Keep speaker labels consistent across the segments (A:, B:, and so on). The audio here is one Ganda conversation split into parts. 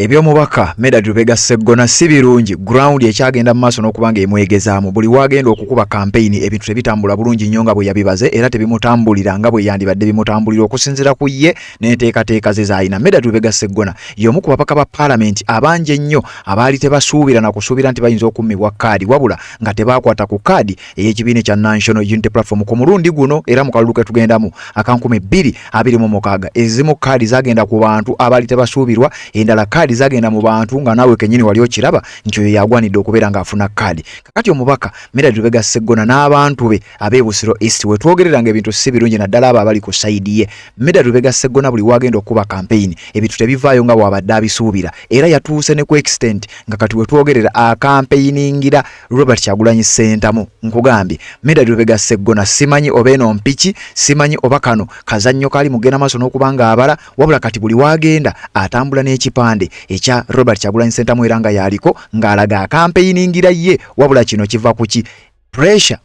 A: Ebyomubaka Medard Lubega Sseggona si birungi ground ekyagenda mu maaso n'okubanga emwegezaamu buli wagenda okukuba campaign ebintu tebitambula bulungi nnyo nga bwe yabibaze era tebimutambulira nga bwe yandibadde bimutambulira okusinziira ku ye n'enteekateeka ze z'alina. Medard Lubega Sseggona y'omu ku babaka ba Parliament abangi ennyo abaali tebasuubira na kusuubira nti bayinza okummibwa kaadi wabula nga tebaakwata ku kaadi ey'ekibiina ekya National Unity Platform ku mulundi guno era mu kalulu ke tugendamu aka 2026 ezimu kaadi zagenda ku bantu abaali tebasuubirwa endala kaadi zagenda mu bantu nga naawe kennyini wali okiraba nti oyo yagwanidde okubeera ng'afuna kaadi. Kakati omubaka Medard Lubega Sseggona n'abantu be ab'e Busiro East we twogereranga ebintu si birungi naddala abo abali ku sayidi ye. Medard Lubega Sseggona buli wagenda okuba campaign ebintu tebivaayo nga bw'abadde abisuubira era yatuuse ne ku extent nga kati we twogerera akampeyingira Robert Kyagulanyi Ssentamu. Nkugambye Medard Lubega Sseggona simanyi oba eno mpiki simanyi oba kano kazannyo kali mugenda maaso n'okubanga abala wabula kati buli wagenda atambula n'ekipande ekya Robert Kyagulanyi Ssentamu era nga yaliko ng'alaga akampeyingira ye wabula kino kiva ku ki pressure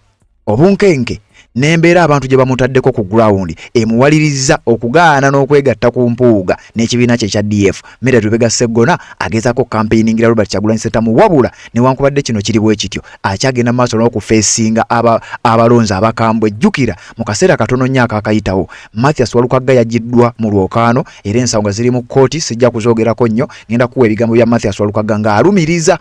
A: obunkenke n'embeera abantu gye bamutaddeko ku ground emuwaliriza okugaana n'okwegatta ku mpuuga n'ekibiina kye ekya DF. Medard Lubega Sseggona agezaako campaigningira Robert Kyagulanyi Ssentamu wabula newankubadde kino kiri bwe kityo akyagenda maaso n'okufeesinga abalonzi abakambwe. Jjukira mu kaseera katono nnyo akaakayitawo Mathias Walukagga yagiddwa mu lwokaano era ensonga ziri mu kkooti sijja kuzoogerako nnyo ngenda kuwa ebigambo bya Mathias Walukagga ng'alumiriza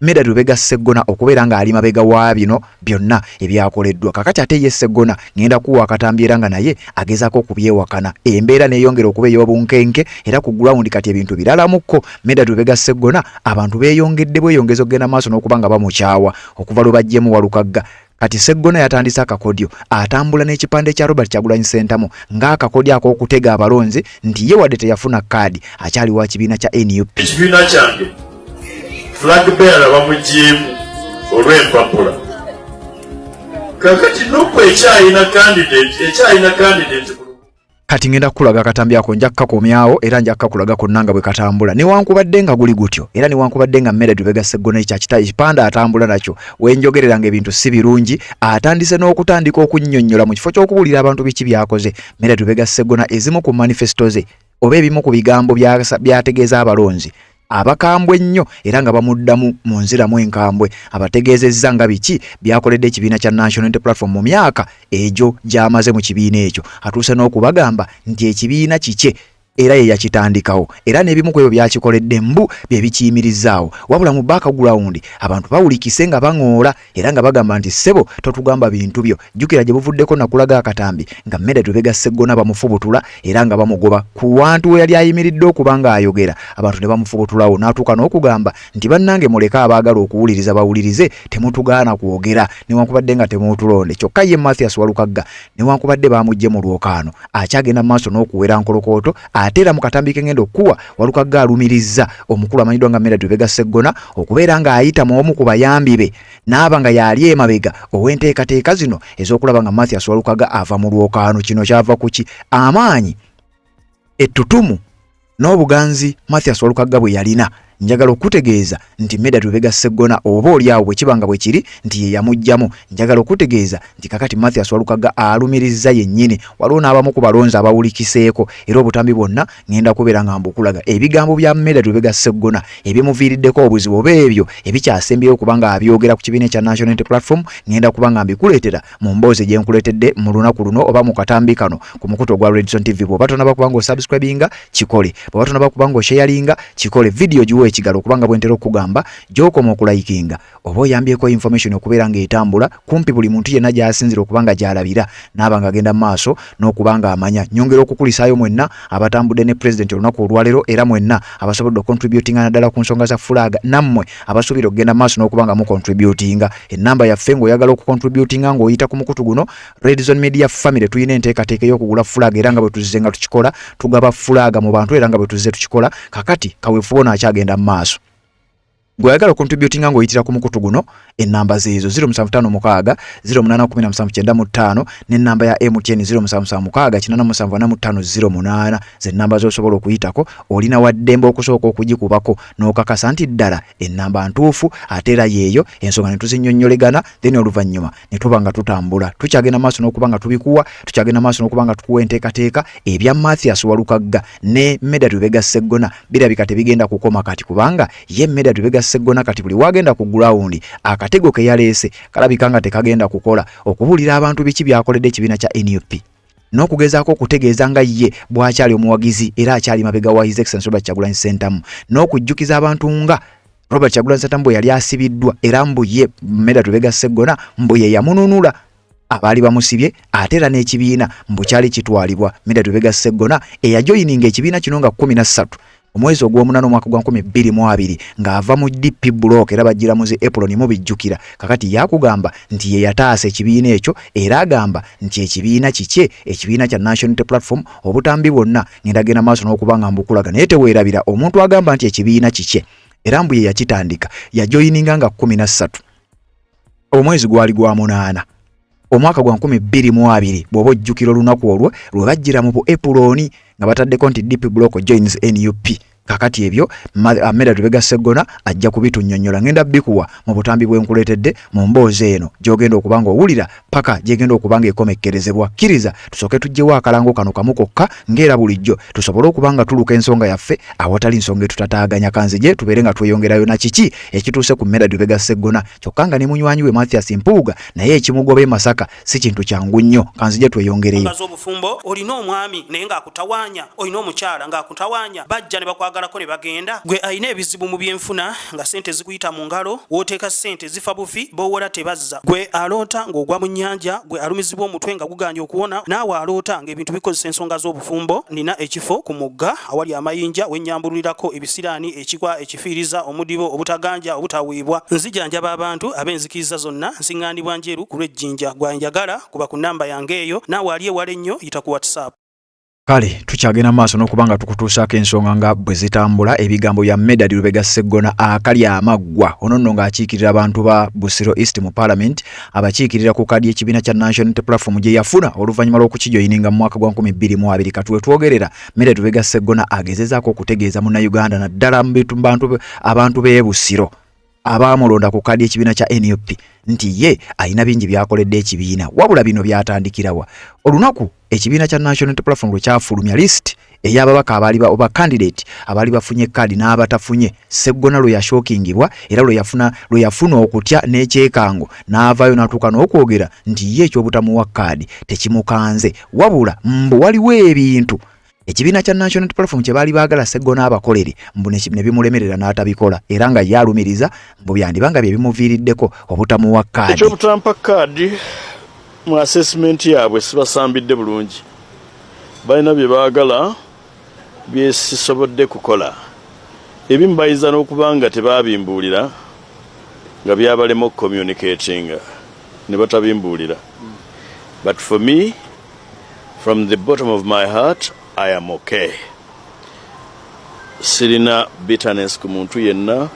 A: Medard Lubega Sseggona okubeera ng'ali mabega wa bino byonna ebyakoleddwa. Kakati ate ye Sseggona ngenda kuwa akatambi era nga naye agezaako okubyewakana embeera neeyongera okuba ey'obunkenke era ku ground kati ebintu biralamuko. Medard Lubega Sseggona abantu beeyongedde bweyongeza okugenda maaso n'okuba nga bamukyawa okuva lwe bajjemu Walukagga. Kati Sseggona yatandise akakodyo atambula n'ekipande kya Robert Kyagulanyi Ssentamu ng'akakodyo ak'okutega abalonzi nti ye wadde teyafuna kaadi akyali wa kibiina kya NUP.
B: Ekibiina kyange flag bearer bamujiemu olw'empapula kakati nokwo ekyalina candidate
A: kati ngenda kulaga katambi ako nja kukakomyawo era nja kukulaga konna nga bwe katambula newankubadde nga guli gutyo era newankubadde nga Medard Lubega Sseggona ekipande atambula nakyo wenjogereranga ebintu si birungi atandise n'okutandika okunnyonnyola mu kifo ky'okubuulira abantu biki byakoze. Medard Lubega Sseggona ezimu ku manifesto ze oba ebimu ku bigambo byategeeza abalonzi abakambwe nnyo era nga bamuddamu mu nziramu enkambwe abategeezezza nga biki byakoledde ekibiina kya National Unity Platform mu myaka egyo gy'amaze mu kibiina ekyo atuuse n'okubagamba nti ekibiina kike era ye yakitandikawo era n'ebimu ku ebyo byakikoledde mbu bye bikiyimirizaawo wabula mu background abantu bawulikise nga baŋoola era nga bagamba nti ssebo totugamba bintu byo. Jjukira gye buvuddeko nakulaga akatambi nga Medard Lubega Sseggona bamufubutula era nga bamugoba ku wantu we yali ayimiridde okuba nga ayogera abantu ne bamufubutulawo n'atuuka n'okugamba nti bannange muleke abaagala okuwuliriza bawulirize temutugaana kwogera newankubadde nga temutulonde. Kyokka ye Mathias Walukagga newankubadde baamugye mu lwokaano akyagenda mu maaso n'okuwera nkolokooto ate era mu katambi ke ngenda okuwa Walukagga alumirizza omukulu amanyiddwa nga Medard Lubega Sseggona okubeera ng'ayita mu omu ku bayambi be n'aba nga yali emabega ow'enteekateeka zino ez'okulaba nga Mathias Walukagga ava mu lwokaano. Kino kyava ku ki amaanyi ettutumu n'obuganzi Mathias Walukagga bwe yalina njagala okutegeeza nti Medard Lubega Sseggona oba oliawo bwe kibanga bwe kiri nti ye yamugjamu. Njagala okutegeeza nti kakati Mathias Walukagga alumirizza yennyini waliwo n'abamu ku balonzi abawulikiseeko era obutambi bwonna ngenda kubeera nga mbukulaga ebigambo bya Medard Lubega Sseggona ebimuviiriddeko obuzibu oba ebyo ebikyasembyeyo okuba nga abyogera ku kibiina kya National Unity Platform ngenda kuba nga mbikuleetera mu mboozi gye nkuleetedde mu lunaku luno oba mu katambi kano ku mukuto gwa Redson TV. Bw'oba tonaba kuba ng'osubscribinga kikole, bw'oba tonaba kuba ng'osharinga kikole, video giwe ekigalo okubanga bwentera okugamba gy'okoma okulayikinga oba oyambyeko information okubeera ng'etambula kumpi buli muntu yenna gy'asinzira okubanga gy'alabira n'aba ng'agenda maaso n'okubanga amanya. Nyongera okukulisaayo mwenna abatambudde ne President olunaku olwaleero era mwenna abasobodde okontributinga naddala ku nsonga za fulaga nammwe abasuubira okugenda maaso n'okubanga mukontributinga. Ennamba yaffe ng'oyagala okukontributinga ng'oyita ku mukutu guno Redzone Media Family tuyina enteekateeka y'okugula fulaga era nga bwe tuzze nga tukikola tugaba fulaga mu bantu era nga bwe tuzze tukikola kakati kaweefube ono akyagenda maaso. Gwayagala contributing ngo yitira ku mukutu guno enamba zezo 0756 081795 ne namba ya MTN 0776 ze namba zo sobola okuyitako olina waddembe okusooka okugikubako n'okakasa nti ddala ennamba ntuufu atera yeeyo ensonga ne tuzinnyonnyolegana then oluvannyuma ne tuba nga tutambula tukyagenda maaso n'okuba nga tubikuwa tukyagenda maaso n'okuba nga tukuwa enteekateeka ebya Mathias Walukagga ne Medard Lubega Sseggona birabika tebigenda kukoma kati kubanga ye Medard Lubega Sseggona kati buli wagenda ku ground akatego ke yaleese kalabika nga tekagenda kukola okubulira abantu biki byakoledde ekibiina kya NUP n'okugezaako okutegeeza nga ye bw'akyali omuwagizi era akyali mabega wa His Excellency Robert Kyagulanyi Ssentamu n'okujjukiza abantu nga Robert Kyagulanyi Ssentamu yali asibiddwa era mbu ye Medard Lubega Sseggona mbu ye yamununula abaali bamusibye ate era n'ekibiina mbu kyali kitwalibwa Medard Lubega Sseggona eyajoyininga ekibiina kino nga 13 omwezi ogw'omunana omwaka gwa 2022 ng'ava mu DP block era bajjira muzi Apron mu bijjukira kakati yakugamba nti ye yataasa ekibiina ekyo era agamba nti ekibiina kikye ekibiina kya National Unity Platform obutambi bwonna ng'endagenda maaso n'okuba nga mbukulaga naye teweerabira omuntu agamba nti ekibiina kikye era mbu ye yakitandika yajoyininga nga 13 omwezi gwali gwa munana omwaka gwa 2022 bw'oba ojjukira olunaku olwo lwe bajjira mu Apron nga bataddeko nti DP block joins NUP kakati ebyo Medard Lubega Sseggona ajja kubitunnyonnyola ngenda bikuwa mu butambi bwenkuleetedde mu mboozi eno gy'ogenda okuba nga owulira paka gyegenda okuba nga ekomekkerezebwa kkiriza tusooke tugyewo akalango kano kamu kokka ng'era bulijjo tusobole okuba nga tuluka ensonga yaffe awatali nsonga etutataaganya kanzije tubeere nga tweyongerayo na kiki ekituuse ku Medard Lubega Sseggona kyokka nga ne munywanyi we Mathias Mpuuga naye ekimugoba e Masaka si kintu kyangu nnyo kanzije tweyongereyo
C: obufumbo olina omwami naye ng'akutawaanya olina omukyala ng'akutawaanya bajja ne bakwagalako ne bagenda gwe ayina ebizibu mu byenfuna nga sente zikuyita mu ngalo wooteeka sente zifa bufi boowola tebazza gwe aloota ng'ogwa mu nnyanja gwe alumizibwa omutwe nga guganja okuwona naawe aloota ng'ebintu bikozesa ensonga z'obufumbo nina ekifo ku mugga awali amayinja wennyambululirako ebisiraani ekikwa ekifiiriza omudibo obutaganja obutawiibwa nzijanjaba abantu ab'enzikiriza zonna nsiŋŋaanibwa njeru ku lw'ejjinja gwanjagala kuba ku nnamba yange eyo naawe ali ewala ennyo yita ku WhatsApp.
A: Kale tukyagenda maaso n'okuba nga tukutuusaako ensonga nga bwe zitambula ebigambo bya Medard Lubega Sseggona akali amaggwa ono nno ng'akiikirira abantu ba Busiro East mu Parliament abakiikirira ku kadi y'ekibiina kya National Unity Platform gye yafuna oluvannyuma lw'okukijoyininga mu mwaka gwa 2022 katuwe twogerera Medard Lubega Sseggona agezezaako okutegeeza munnayuganda naddala mu abantu b'e Busiro abaamulonda ku kadi y'ekibiina kya NUP nti ye alina bingi byakoledde ekibiina wabula bino byatandikirawa olunaku ekibiina kya National Unity Platform kyafulumya list ey'ababaka abaali oba candidate abaali bafunye kadi n'abatafunye Sseggona lwe yashookingibwa era lwe yafuna okutya n'ekyekango n'avaayo n'atuuka n'okwogera nti ye ekyobutamuwa kadi tekimukanze wabula mbu waliwo ebintu ekibiina kya National Unity Platform kye baali baagala Sseggona abakolere mbu ne bimulemerera n'atabikola era nga yalumiriza mbu byandibanga bye bimuviiriddeko obutamuwa kadi
B: ekyobutampa kadi mu assessment yaabwe sibasambidde bulungi balina bye baagala byesisobodde kukola ebimu bayiza n'okuba nga tebabimbuulira nga byabalema okucommunicatinga ne batabimbuulira but for me from the bottom of my heart I am okay. Sirina bitterness ku muntu yenna,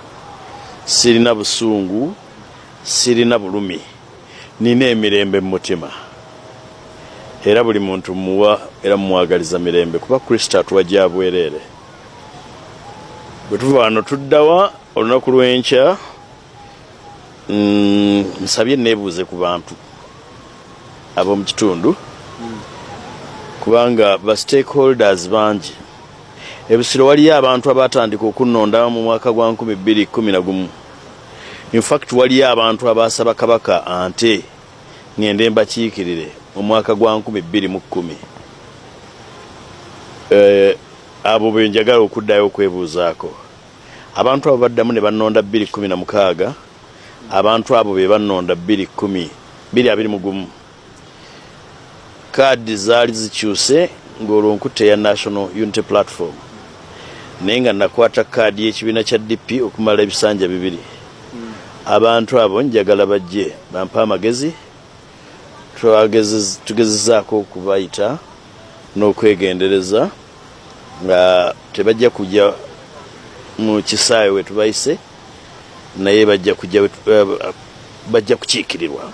B: sirina busungu, sirina bulumi. Nina emirembe mu mutima. Era buli muntu muwa era mwagaliza mirembe kuba Kristo atuwajja bwerere. Bwe tuva wano tuddawa olunaku lw'enkya nsabye neebuuze ku bantu ab'omu kitundu kubanga ba stakeholders bangi e Busiro waliyo abantu abatandika okunnonda mu mwaka gwa 2011 in fact waliyo abantu abasaba kabaka ante ngende mbakiikirire mu mwaka gwa 2010 abo benjagala okuddayo okwebuuzaako abantu abo baddamu ne bannonda 2016 abantu abo be bannonda 2021 kadi zaali zikyuse ng'olwonkute ya National Unity Platform naye nga nakwata kadi y'ekibiina kya DP okumala ebisanja 2 abantu abo njagala bajje bampa amagezi tugezezaako okubayita n'okwegendereza nga tebajja kujja mu kisaawe we tubayise naye bajja kukiikirirwa.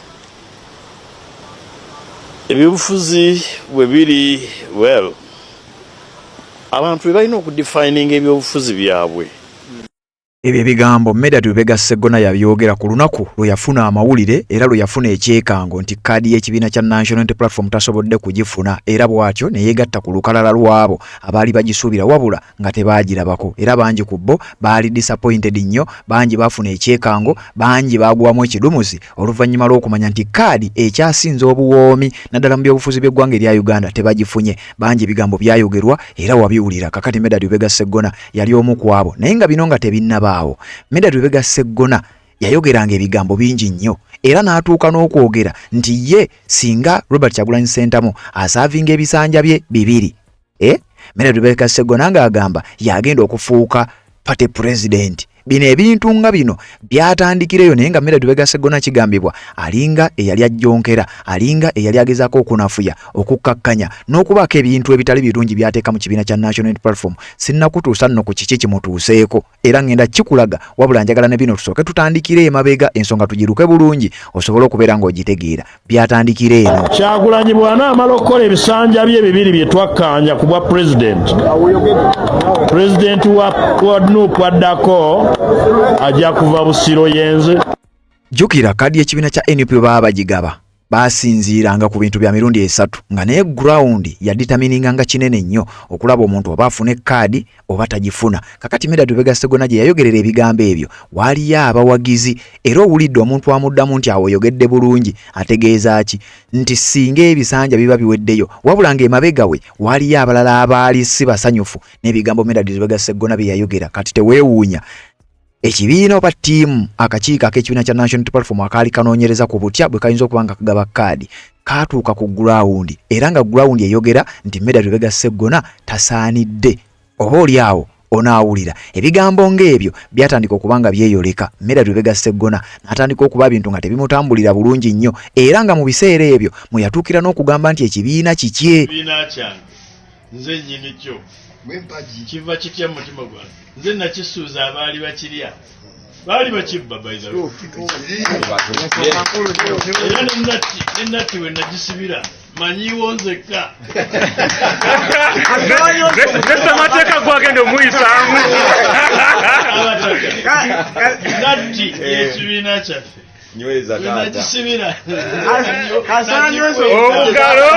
B: Ebyobufuzi bwe biri abantu bwe balina okudefininga ebyobufuzi byabwe.
A: Ebyo ebigambo Medard Lubega Sseggona yabyogera ku lunaku lwe yafuna amawulire era lwe yafuna ekyekango nti kkaadi y'ekibiina kya National Unity Platform tasobodde kugifuna, era bw'atyo ne yeegatta ku lukalala lwabo abaali bagisuubira wabula nga tebaagirabako, era bangi ku bo baali disappointed nnyo, bangi baafuna ekyekango, bangi baagwamu ekidumuzi oluvannyuma lw'okumanya nti kkaadi ekyasinze obuwoomi naddala mu byobufuzi by'eggwanga erya Uganda tebagifunye. Bangi ebigambo byayogerwa era wabiwulira. Kakati Medard Lubega Sseggona yali omu ku abo, naye nga bino nga tebinnaba. Medard Lubega Sseggona yayogeranga ebigambo bingi nnyo era n'atuuka n'okwogera nti ye singa Robert Kyagulanyi Ssentamu asaavinga ebisanja bye 2 Medard Lubega Sseggona ng'agamba yagenda okufuuka party president. Bino ebintu nga bino byatandikireyo, naye nga Medard Lubega Sseggona kigambibwa alinga eyali ajjonkera, alinga eyali agezaako okunafuya, okukkakkanya n'okubaako ebintu ebitali birungi byateeka mu kibiina kya National Unity Platform. Sinnakutuusa nno ku kiki kimutuuseeko era ngenda kikulaga, wabula njagala ne bino tusooke tutandikire emabega ensonga tugiruke bulungi osobole okubeera ng'ogitegeera. Byatandikire eno.
B: Kyagulanyi bw'anaamala okukola ebisanja bye 2 bye twakkanya ku bwa president wa Nuupu addako ajja kuva Busiro yenze.
A: Jukira kadi y'ekibiina kya NUP baba bagigaba basinziiranga ku bintu bya mirundi 3 nga naye ground ya determininga nga kinene nnyo okulaba omuntu oba afune kadi oba tagifuna. Kakati Medard Lubega Sseggona gye yayogerera ebigambo ebyo waliyo abawagizi era owulidde omuntu amuddamu nti awo oyogedde bulungi ategeeza ki nti singa ebisanja biba biweddeyo wabula ng'emabega we waliyo abalala abaali si basanyufu n'ebigambo Medard Lubega Sseggona bye yayogera. Kati teweewuunya ekibiina oba ttiimu akakiiko ak'ekibiina kya National Unity Platform akaali kanoonyereza ku butya bwe kayinza okuba nga kagaba kkaadi kaatuuka ku ground era nga ground eyogera nti Medard Lubega Sseggona tasaanidde. Oba oli awo onaawulira ebigambo ng'ebyo byatandika okuba nga byeyoleka. Medard Lubega Sseggona n'atandika okuba bintu nga tebimutambulira bulungi nnyo era nga mu biseera ebyo mwe yatuukira n'okugamba nti ekibiina kikye.
B: Ekibiina kyange nze nnyini kyo kiva kitya mu mutima gwange, nze nakisuuza abaali bakirya baali bakibba bayza era nennatti we nagisibira manyiwo nzekka
D: amateeka gwagenda omuyisaamu
B: natti ekibiina kyaffe
E: nyweza
B: nagisibira
D: omugalo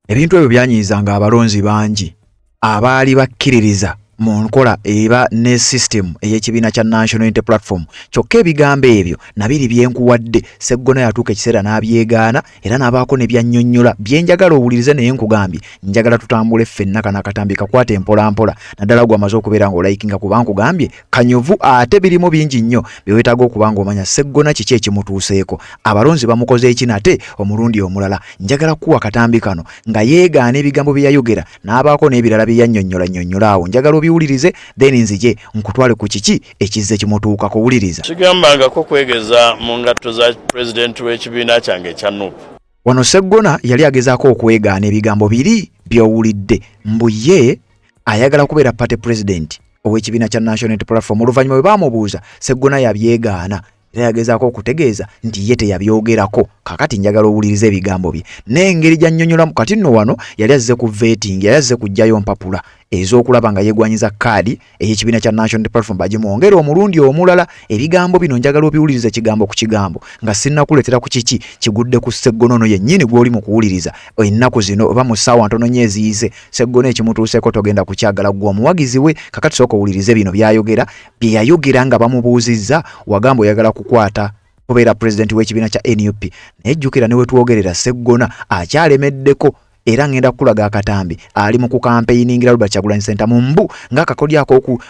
A: ebintu ebyo byanyizanga abalonzi bangi abaali bakkiririza mu nkola eba ne system ey'ekibiina kya National Unity Platform. Kyokka ebigambo ebyo nabiri byenkuwadde Sseggona yatuuka ekiseera n'abyegaana era n'abaako ne byannyonnyola byenjagala owulirize naye nkugambye njagala tutambule ffenna kana akatambi kakwate empolampola naddala gw'amaze okubeera ng'olayikinga kuba nkugambye kanyovu ate birimu bingi nnyo byewetaaga okuba ng'omanya Sseggona kiki ekimutuuseeko. Abalonzi bamukoze eki nate omulundi omulala. Njagala kuwa katambi kano nga yeegaana ebigambo bye yayogera n'abaako n'ebirala bye yannyonnyola awo. Njagala biwulirize then nzije nkutwale ku kiki ekizze kimutuuka kuwuliriza.
B: Kigambangako kwegeza mu ngatto za president w'ekibiina kyange ekya Nuupu.
A: Wano Sseggona yali agezaako okwegaana ebigambo 2 by'owulidde mbu ye ayagala kubeera party president ow'ekibiina kya National Unity Platform. Oluvannyuma bwe baamubuuza Sseggona yabyegaana era yagezaako okutegeeza nti ye teyabyogerako. Kakati njagala owulirize ebigambo bye n'engeri gy'annyonnyolamu. Kati nno wano yali azze ku vetting, yali azze kuggyayo mpapula ez'okulaba nga yeegwanyiza kkaadi ey'ekibiina kya National Unity Platform bagimwongere omulundi omulala. Ebigambo bino njagala obiwulirize kigambo ku kigambo nga sinnakuleetera ku kiki kigudde ku Sseggona ono yennyini gw'oli mu kuwuliriza ennaku zino oba mu ssaawa ntono nnyo eziyize. Sseggona ekimutuuseeko togenda kukyagala gwe omuwagizi we. Kakati sooka owulirize bino byayogera bye yayogera nga bamubuuzizza wagamba oyagala kukwata kubeera president w'ekibiina kya NUP. Naye jjukira ne we twogerera Sseggona akyalemeddeko era ngenda kulaga akatambi ali mu kukampeyingira Robert Kyagulanyi Ssentamu mbu ng'akakodya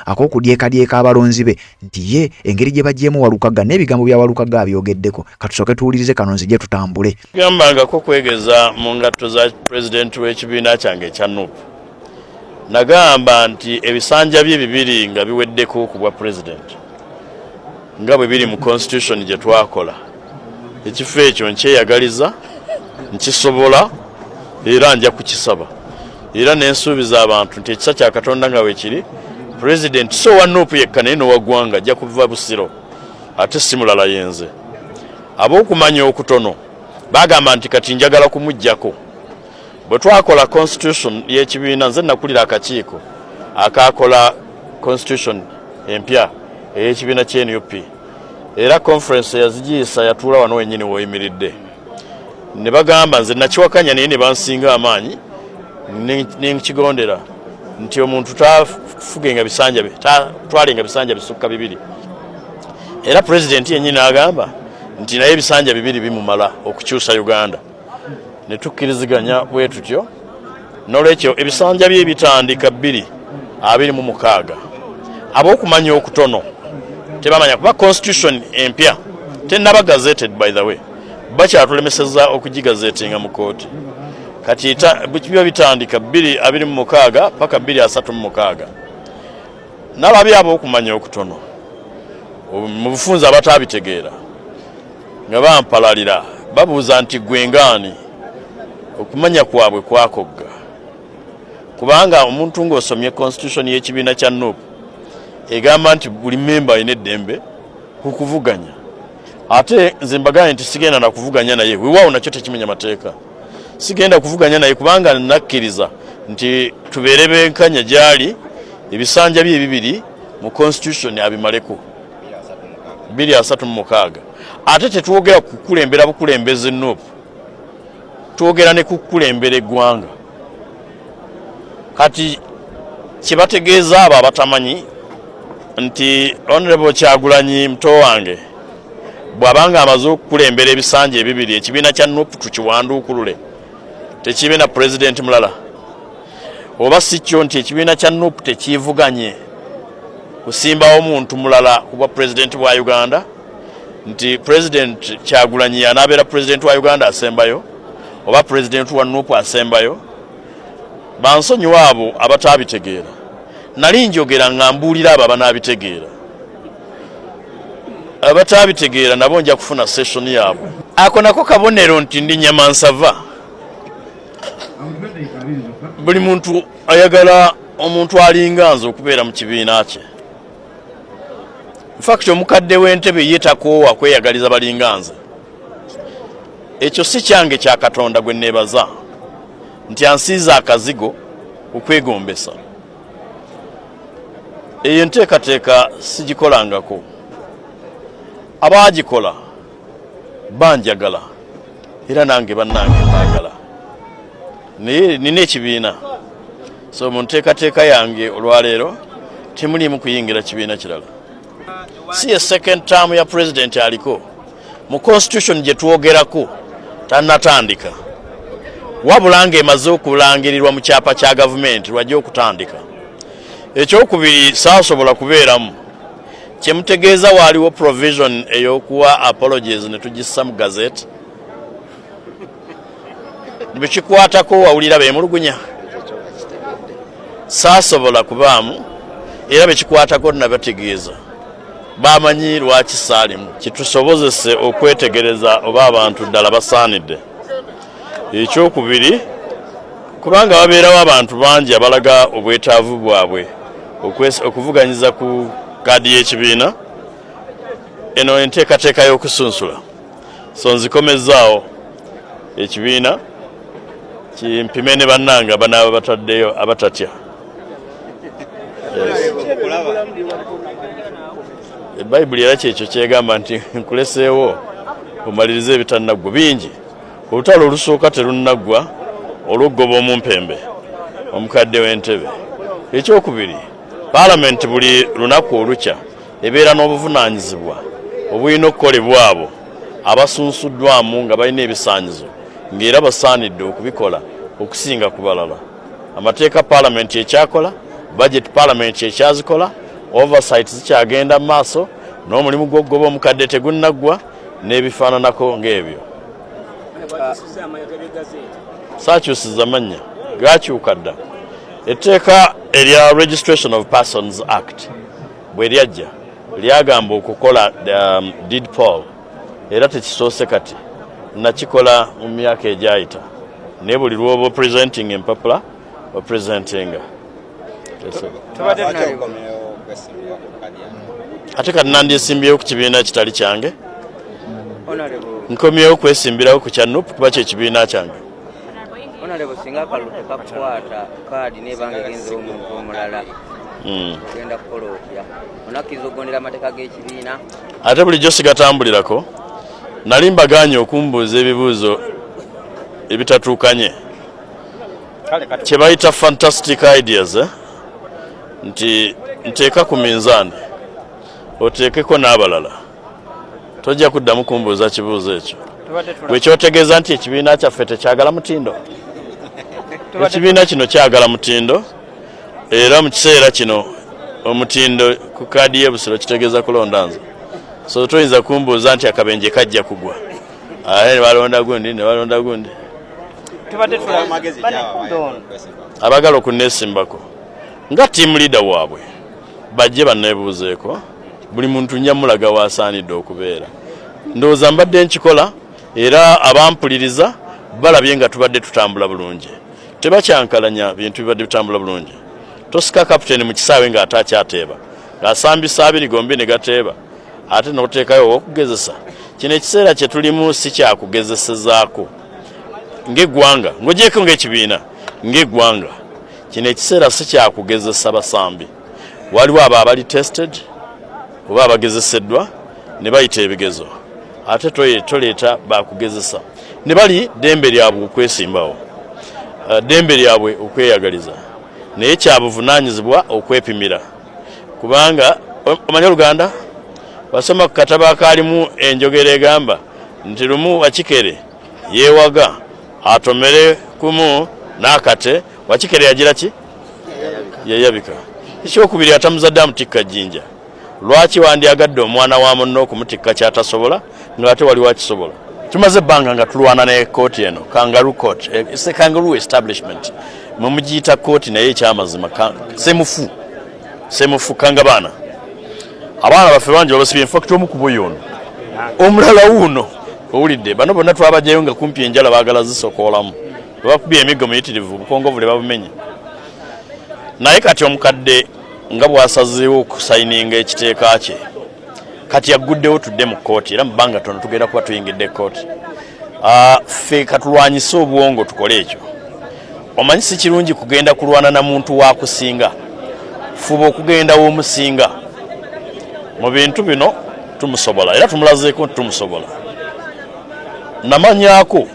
A: ak'okudyekadyeka abalonzi be nti ye engeri gye bagyemu Walukaga n'ebigambo bya Walukaga abyogeddeko. Katusooke tuwulirize kano nzije tutambule.
B: Kigambangako kwegeza mu ngatto za president w'ekibiina kyange ekya Nuupu. Nagamba nti ebisanja bye 2 nga biweddeko ku bwa president nga bwe biri mu constitution gye twakola. Ekifo ekyo nkyeyagaliza nkisobola era nja kukisaba era nensuubiza abantu nti ekisa kya Katonda nga weekiri president so wa Nuupu yekka naye n'owagwanga ajja kuva Busiro ate si mulala yenze ab'okumanya okutono bagamba nti kati njagala kumuggyako bwe twakola constitution y'ekibiina nze nakulira akakiiko akakola constitution empya ey'ekibiina ky'NUP era conference yazigiisa yatuula wano wennyini w'oyimiridde ne bagamba nze nakiwakanya naye ne bansinga amaanyi n'ekigondera nti omuntu tafugenga bisanja twalenga bisanja bisukka 2 era president yennyini agamba nti naye ebisanja 2 bimumala okukyusa Uganda ne tukkiriziganya bwe tutyo n'olwekyo ebisanja bye bitandika 226 ab'okumanya okutono tebamanya kuba constitution empya tennaba gazetted by the way bakyatulemeseza okugigazetinga mu kooti kati biba bitandika 226 paka 236 n'ababi ab'okumanya okutono mu bufunza abatabitegeera nga bampalalira babuuza nti gwengaani okumanya kwabwe kwakogga kubanga omuntu ng'osomye constitution y'ekibiina kya Nuupu egamba nti buli memba alina eddembe kukuvuganya ate nze mbaganye nti sigenda na kuvuganya naye weewaawo nakyo tekimenya mateeka sigenda kuvuganya naye kubanga nakkiriza nti tubeere benkanya gyali ebisanja bye 2 mu constitution abimaleko 236 ate tetwogera kukulembera bukulembeze Nuupu twogera ne kukulembera eggwanga kati kibategeeza abo abatamanyi nti Honorable Kyagulanyi muto wange bw'abanga amaze okukulembera ebisanja 2 ekibiina kya Nuupu tukiwanduukulule tekibe na president mulala oba si kyo nti ekibiina kya Nuupu tekivuganye kusimbawo omuntu mulala kuba president wa Uganda nti president Kyagulanyi anabeera president wa Uganda asembayo oba president wa Nuupu asembayo bansonyiwa abo abatabitegeera nali njogera ngambuulira abo abanabitegeera abatabitegeera nabo nja kufuna session yaabwe ako nako kabonero nti ndi Nyamansava buli muntu ayagala omuntu alinga nze okubeera mu kibiina kye in fact omukadde w'entebe ye takoowa kweyagaliza balinga nze ekyo si kyange kya Katonda gwe neebaza nti ansiiza akazigo okwegombesa eyo nteekateeka sigikolangako abaagikola banjagala era nange bannange baagala naye nina ekibiina so mu nteekateeka yange olwaleero temulimu kuyingira kibiina kirala si ye second term ya president aliko mu constitution gye twogerako tannatandika wabula ng'emaze okulangirirwa mu kyapa kya gavumenti lwajja okutandika ekyokubiri saasobola kubeeramu kyemutegeeza waaliwo provision ey'okuwa apologies ne tugissa mu gazette bekikwatako wawulira beemulugunya saasobola kubaamu era bekikwatako nabategeeza bamanyi lwaki saalimu kitusobozese okwetegereza oba abantu ddala basaanidde ekyokubiri kubanga babeerawo abantu bangi abalaga obwetaavu bwabwe okuvuganyiza ku kaadi y'ekibiina eno enteekateeka y'okusunsula so nzikomezaawo ekibiina kimpime ne bannange abanaaba bataddeyo abatatya ebayibuli era kyekyo kyegamba nti nkuleseewo omalirize ebitannaggwa bingi olutalo olusooka terunnaggwa olw'oggoba omumpembe omukadde w'entebe ekyokubiri paalamenti buli lunaku olukya ebeera n'obuvunaanyizibwa obulina okukolebwa abo abasunsuddwamu nga balina ebisaanyizo ng'era basaanidde okubikola okusinga ku balala amateeka paalamenti ekyakola budget paalamenti ekyazikola oversight zikyagenda mu maaso n'omulimu gw'okugoba omukadde tegunnaggwa n'ebifaananako ng'ebyo saakyusiza mannya gakyuka dda etteeka erya Registration of Persons Act bwe lyajja lyagamba okukola deed poll era tekisoose kati nakikola mu myaka egyayita naye buli lwoba presenting empapula opresentinga ate kati nandisimbyewo ku kibiina kitali kyange nkomyewo kwesimbirawo ku kya NUP kuba kyekibiina kyange.
E: Singa akaluta kakwata kaadi nebanga egenze omuntu omulala genda kukola otya onakkiriza okugondera amateeka g'ekibiina
B: ate bulijjo sigatambulirako nali mbaganye okumbuuza ebibuuzo ebitatuukanye kye bayita fantastic ideas nti nteeka ku minzaani oteekeko n'abalala tojja kuddamu kumbuuza kibuuzo ekyo bwekyotegeeza nti ekibiina kyaffe tekyagala mutindo. Ekibiina kino kyagala mutindo era mu kiseera kino omutindo ku kaadi y'ebusiro kitegeeza kulonda nze so toyinza kumbuuza nti akabenje kajja kugwa ne balonda gundi ne balonda gundi abagala okunneesimbako nga tiimu leader waabwe bajje banneebuuzeeko buli muntu nnyamulaga waasaanidde okubeera ndowooza mbadde nkikola era abampuliriza balabye nga tubadde tutambula bulungi tebakyankalanya bintu bibadde bitambula bulungi tosika kapiteni mu kisaawe ng'ate akyateeba ng'asambisa abiri gombi ne gateeba ate n'oteekayo okugezesa kino ekiseera kye tulimu si kyakugezesezaako ng'eggwanga ng'ogyeko ng'ekibiina ng'eggwanga kino ekiseera si kyakugezesa basambi waliwo abo abali tested oba abagezeseddwa ne bayita ebigezo ate toleeta bakugezesa ne bali dembe lyabwe okwesimbawo dembe lyabwe okweyagaliza naye kyabuvunaanyizibwa okwepimira kubanga omanya Oluganda wasoma ku katabo akaalimu enjogera egamba nti lumu Wakikere yeewaga atomere kumu n'akate Wakikere yagira ki yeyabika ekyokubiri atamuzadde amutikka jjinja lwaki wandyagadde omwana wa munno okumutikka kyatasobola ng'ate wali wakisobola. Tumaze ebbanga nga tulwana ne kooti eno Kangaroo Court it's a Kangaroo establishment mumugiyita kooti naye ekyamazima semufu kanga abaana baffe bangi babasibye infakiti omu ku boyo ono omulala wuuno owulidde bano bonna twabajjayo nga kumpi enjala baagala zisokoolamu bakubye emiggo muyitirivu obukongovule babumenye naye kati omukadde nga bwasazeewo okusayininga ekiteeka kye kati yagguddewo tudde mu kooti era mu bbanga tono tugenda kuba tuyingidde kooti ffe katulwanyise obwongo tukole ekyo omanyi si kirungi kugenda kulwana na muntu wakusinga fuba okugenda w'omusinga mu bintu bino tumusobola era tumulazeeko nti tumusobola namanyaako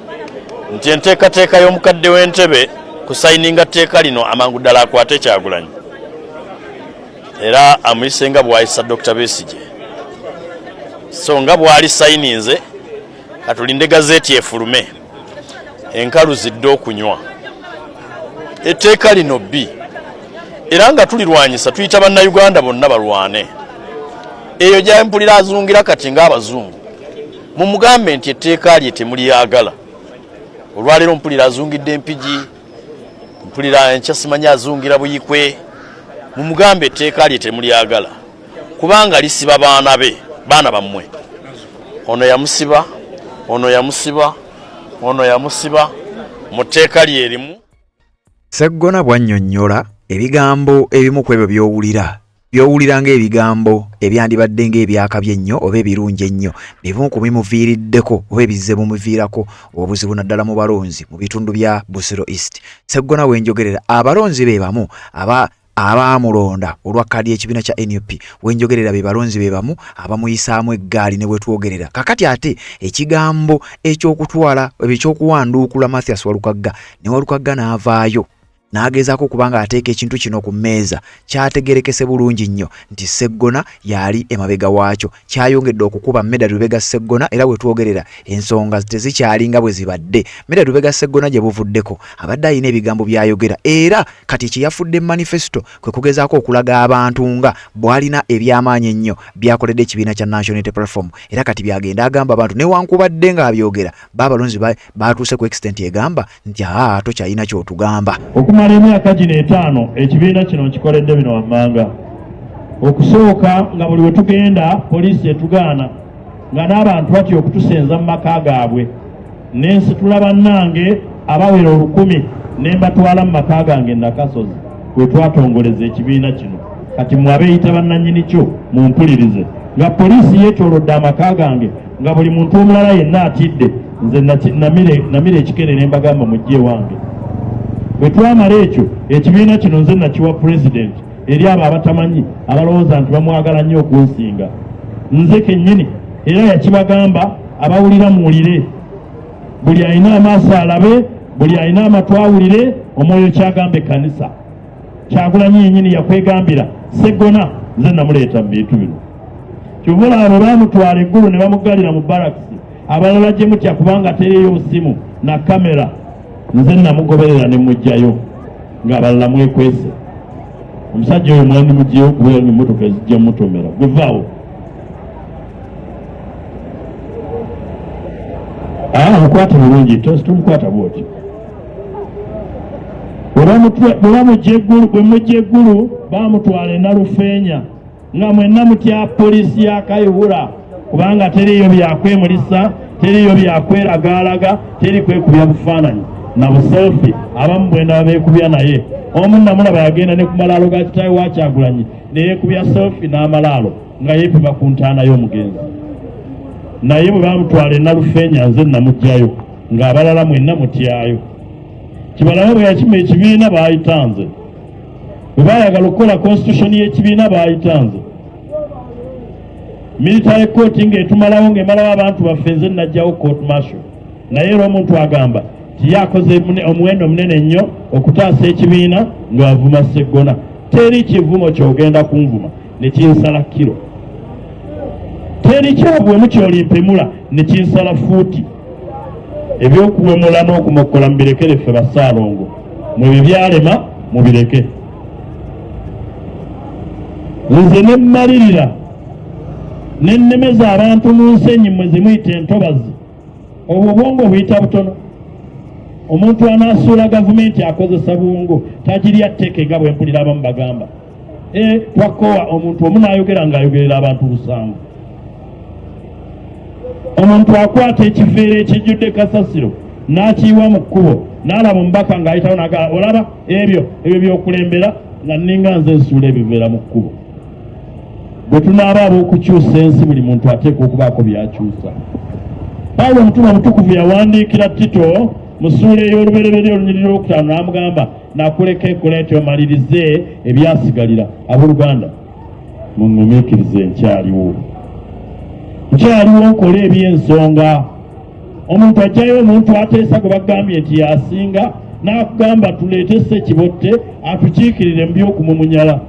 B: nti enteekateeka y'omukadde w'entebe kusayininga tteeka lino amangu ddala akwate Kyagulanyi era amuyise nga bw'ayisa Dr. Besigye so nga bw'ali sayininze katulinde gazeeti efulume enkalu zidde okunywa etteeka lino bbi era nga tulirwanyisa tuyita bannayuganda bonna balwane eyo gyempulira azungira kati ng'abazungu mumugambe nti etteeka lye temulyagala olwaleero mpulira azungidde Mpigi mpulira enkyasimanya azungira Buyikwe mumugambe etteeka lye temulyagala kubanga lisiba baana bammwe ono yamusiba mu tteeka lye erimu.
A: Sseggona bwannyonnyola ebigambo ebimu ku ebyo by'owulira ng'ebigambo ebyandibadde ng'ebyakabye ennyo oba ebirungi ennyo bimu ku bimuviiriddeko oba ebizze bumuviirako obuzibu naddala mu balonzi mu bitundu bya Busiro East. Sseggona wenjogerera abalonzi be bamu abaamulonda olwa kkaadi y'ekibiina kya NUP wenjogerera be balonzi be bamu abamuyisaamu eggaali ne bwetwogerera kakati ate ekigambo eky'okutwala ekyokuwanduukula Mathias Walukagga ne Walukagga n'avaayo n'agezaako kubanga ateeka ekintu kino ku mmeeza kyategerekese bulungi nnyo nti Sseggona yali emabega waakyo kyayongedde okukuba Medard Lubega Sseggona era bwe twogerera ensonga tezikyalinga bwe zibadde Medard Lubega Sseggona gye buvuddeko abadde ayina ebigambo byayogera era kati kyeyafudde manifesto kwe kugezaako okulaga abantu nga bw'alina ebyamaanyi ennyo byakoledde ekibiina kya National Unity Platform era kati byagenda agamba abantu newankubadde nga abyogera baabalonzi baatuuse ku extent egamba nti tokyalina ky'otugamba.
F: Okumala emyaka gino 5 ekibiina kino nkikoledde bino wammanga okusooka nga buli we tugenda poliisi etugaana nga n'abantu batya okutusenza mu maka gaabwe nensitula bannange abawera 1000 ne mbatwala mu maka gange Nakasozi we twatongoleza ekibiina kino. Kati mwabeeyita bannannyini kyo mumpulirize nga poliisi yeetoolodde amaka gange nga buli muntu omulala yenna atidde, nze namire ekikere ne mbagamba mujje wange. Bwe twamala ekyo ekibiina kino nze nakiwa pulezidenti eri abo abatamanyi abalowooza nti bamwagala nnyo okunsinga. Nze kennyini era yakibagamba abawulira muwulire, buli alina amaaso alabe, buli alina amatu awulire, omwoyo kyagamba ekkanisa. Kyagulanyi yennyini yakwegambira Sseggona nze namuleeta mu bintu bino. Kyovula abo baamutwala eggulu ne bamugalira mu barakisi, abalala gye mutya kubanga tereyo busimu na kamera, nze namugoberera ne mujjayo ng'abalala mwekwese. Omusajja oyo mwandi mugyeyo okubeera ng'emmotoka ezijja mutomera gwevaawo. Mukwate bulungi, tumukwata bwoti. Bwe mujja eggulu baamutwala e Nalufeenya nga mwenna mutya poliisi ya Kayihura kubanga teriyo byakwemulisa, teriyo byakweragaalaga, teri kwekubya bufaananyi na buselfi. Abamu bwenda beekubya naye. Omu namulaba yagenda ne ku malaalo ga kitaawe wa Kyagulanyi ne yeekubya selfi n'amalaalo nga yeepima ku ntaana y'omugenzi. Naye bwe baamutwala e Nalufeenya nze namugjayo ng'abalala mwenna mutyayo. Kibalawo bwe yakima ekibiina baayitanze. Bwe baayagala okukola constitution y'ekibiina baayitanze. Military court ng'etumalawo ng'emalawo abantu baffe nze najjawo court martial. Naye era omuntu agamba nti yakoze omuwendo munene nnyo okutaasa ekibiina ng'avuma Sseggona. Teri kivumo ky'ogenda kunvuma ne kinsala kiro. Teri kyabuwemu ky'olimpemula ne kinsala fuuti. Ebyokuwemula n'okumokola mubirekere ffe Bassaalongo. Mwe byalema mubireke. Nze ne mmalirira ne nnemeza abantu mu nsenyi mwe zimuyita entobazi. Obwo bwongo buyita butono. Omuntu anaasuula gavumenti akozesa bwongo tagirya tteke nga bwe mpulira abamu bagamba. Twakoowa omuntu omu n'ayogera ng'ayogerera abantu busanvu. Omuntu akwata ekifeero ekijjudde kasasiro n'akiyiwa mu kkubo n'alaba omubaka ng'ayitawo n'agala olaba ebyo by'okulembera nga nninga nze nsuula ebiveera mu kkubo. Bwe tunaaba ab'okukyusa ensi buli muntu ateeka okubaako by'akyusa. Pawulo omutume omutukuvu yawandiikira Tito mu ssuula ey'olubereberye olunyiriri olwokutaano n'amugamba nakuleka Kolinto omalirize ebyasigalira. Abooluganda mungumiikirize nkyaliwo nkole eby'ensonga. Omuntu ajjayo omuntu ateesa gwe bagambye nti yasinga n'akugamba tuleete Ssekibotte atukiikirire mu by'okumumunyala.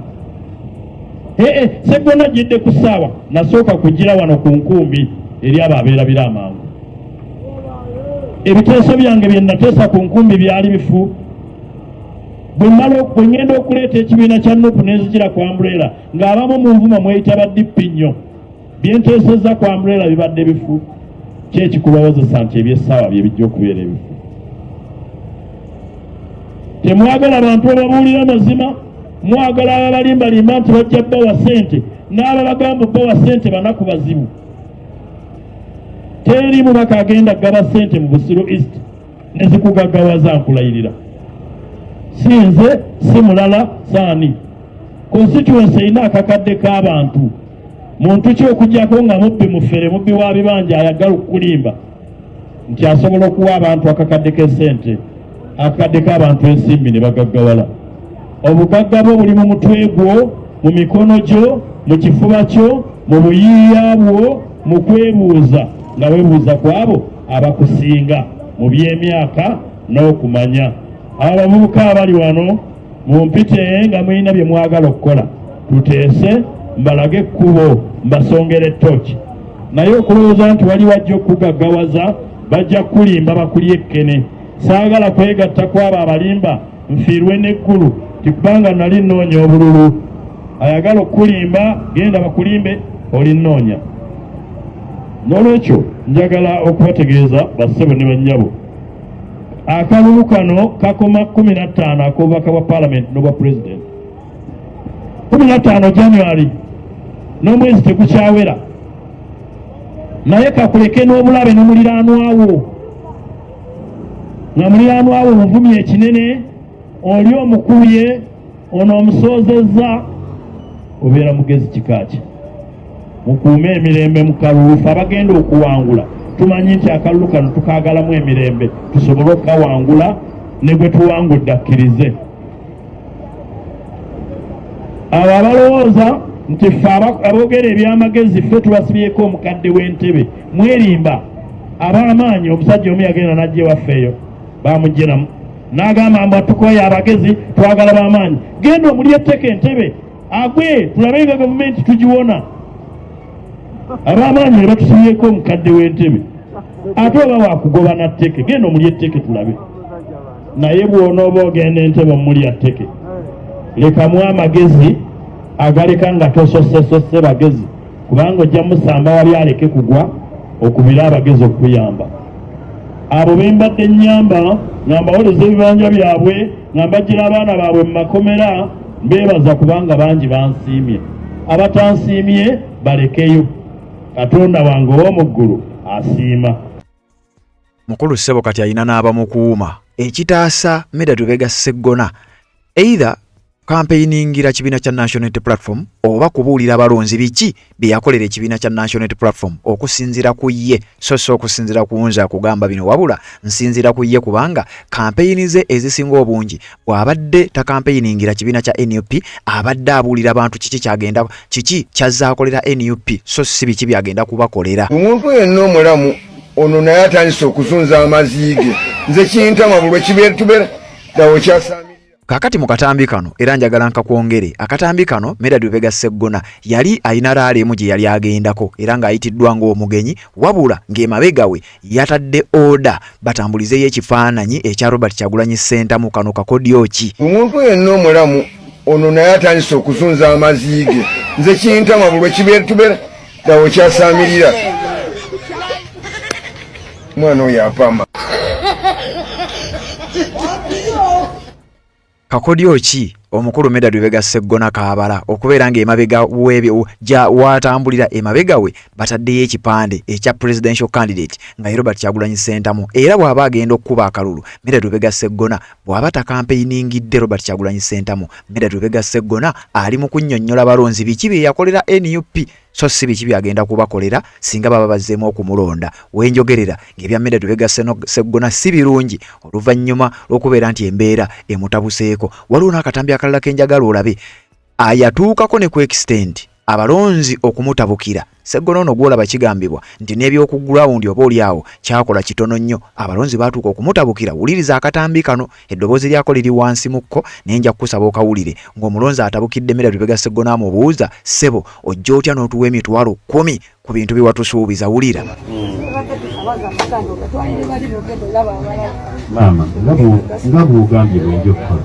F: Sseggona jidde ku ssaawa nasooka kugira wano ku nkumbi eri abo abeerabira amangu. Ebiteeso byange bye nateesa ku nkumbi byali bifu. Bwe ngenda okuleeta ekibiina kya Nuupu nenzijira ku Umbrella ng'abamu mu nvuma mweyita badippi nnyo. Byenteesezza ku Umbrella bibadde bifu. Kyekikubawozesa nti ebyessaawa bye bijja okubeera ebifu. Temwagala abantu ababuulira amazima, mwagala ababalimbalimba nti bajja bbawa ssente n'ababagamba bbawa ssente banaku bazibu. Teri mubaka agenda gaba ssente mu Busiro East ne zikugaggawaza nkulayirira. Si nze, si mulala, saani. Constituency erina akakadde k'abantu. Muntu ki okujjako nga mubbi mufere, mubbi wa bibanja ayagala okukulimba nti asobola okuwa abantu akakadde k'essente, akakadde k'abantu ensimbi ne bagaggawala. Obugagga bwo buli mu mutwe gwo, mu mikono gyo, mu kifuba kyo, mu buyiiya bwo, mu kwebuuza nga weebuuza ku abo abakusinga mu by'emyaka n'okumanya. Abavubuka abali wano mumpite nga mulina bye mwagala okukola, tuteese mbalage ekkubo, mbasongere ettooki. Naye okulowooza nti wali wajja okugaggawaza bajja kulimba bakulye ekkene. Saagala kwegatta kwabo abalimba nfiirwe n'eggulu tikubanga nali nnoonya obululu. Ayagala okulimba genda bakulimbe olinnoonya. N'olwekyo njagala okubategeeza bassebo ne bannyabo, akalulu kano kakoma 15 ak'obubaka bwa Parliament n'obwa President. 15 January n'omwezi tekukyawera, naye kakuleke n'obulabe n'omuliraanwawo nga mulyanwa we omuvumye ekinene oli omukubye ono omusoozezza obeera mugezi kikaaki. Mukuume emirembe mu kalulu. Ffe abagenda okuwangula tumanyi nti akalulu kano tukaagalamu emirembe tusobole okukawangula ne gwe tuwangudde akkirize. Abo abalowooza nti ffe aboogera ebyamagezi ffe tubasibyeko omukadde w'entebe mwerimba. Ab'amaanyi omusajja omu yagenda n'ajja ewaffeeyo bamugiramu n'agamba mbu atukoye abagezi twagala b'amaanyi. Genda omuli etteka entebe agwe tulabe nga gavumenti tugiwona. Ab'amaanyi ne batusibyeko omukadde w'entebe ate oba wakugoba na tteke genda omuli etteke tulabe. Naye bw'onooba ogenda entebe omuli atteke lekamu amagezi agaleka nga tososesose bagezi kubanga ojja musamba wali aleke kugwa okubira abagezi okuyamba. Abo bembadde nnyamba nga mbawoleza ebibanja byabwe nga mbajjira abaana baabwe mu makomera mbeebaza kubanga bangi bansiimye. Abatansiimye balekeyo. Katonda wange ow'omu ggulu asiima.
A: Mukulu Ssebo kati alina n'abamukuuma. Ekitaasa Medard Lubega Sseggona either campaigningira kibiina kya National Unity Platform oba kubuulira abalonzi biki bye yakolera ekibiina kya National Unity Platform okusinzira ku ye so okusinzira ku nze akugamba bino wabula nsinzira ku ye kubanga campaign ze ezisinga obungi bw'abadde ta campaigningira kibiina kya NUP abadde abuulira abantu kiki kyazaakolera NUP so si biki byagenda kubakolera.
G: Omuntu yenna omulamu ono naye atandise okuzunza amaziige nze kiyintama bulwe kibeera tubeera dawo kyasaami.
A: Kakati mu katambi kano era njagala nkakwongere akatambi kano Medard Lubega Sseggona yali ayina raalemu gye yali agendako era ng'ayitiddwa ng'omugenyi wabula ng'emabega we yatadde oda batambulizeyo ekifaananyi ekya Robert Kyagulanyi Ssentamu kano kakodyo ki.
G: Omuntu yenna omulamu ono naye atandise okuzunza amaziige nze kiyintama bulwe kibeera tubeera dawo kyasaamirira mwana oyo apama.
A: Kakodyo ki omukulu Medard Lubega Sseggona kaabala okubeera ng'emabega w'ebyo watambulira emabega we bataddeyo ekipande ekya presidential candidate nga Robert Kyagulanyi Ssentamu era bw'aba agenda okukuba akalulu Medard Lubega Sseggona bw'aba takampeyiningidde Robert Kyagulanyi Ssentamu Medard Lubega Sseggona ali mu kunnyonnyola balonzi biki bye yakolera NUP so si biki byagenda kubakolera singa baba bazzeemu okumulonda. Wenjogerera ng'ebya Medard Lubega Sseggona si birungi oluvannyuma lw'okubeera nti embeera emutabuseeko. Waliwo n'akatambi akalala kenjagala olabe ayatuukako ne ku extend abalonzi okumutabukira. Sseggona ono gwolaba kigambibwa nti n'ebyokugurawundi oba oliawo kyakola kitono nnyo abalonzi baatuuka okumutabukira. Wuliriza akatambi kano eddoboozi lyako liri wansi mukko naye nja kukusaba okawulire ng'omulonzi atabukidde Medard Lubega Sseggona amubuuza ssebo ojja otya n'otuwa emitwalo 10 ku bintu bye watusuubiza. Wulira.
F: Maama nga bw'ogambye bwenja okukola.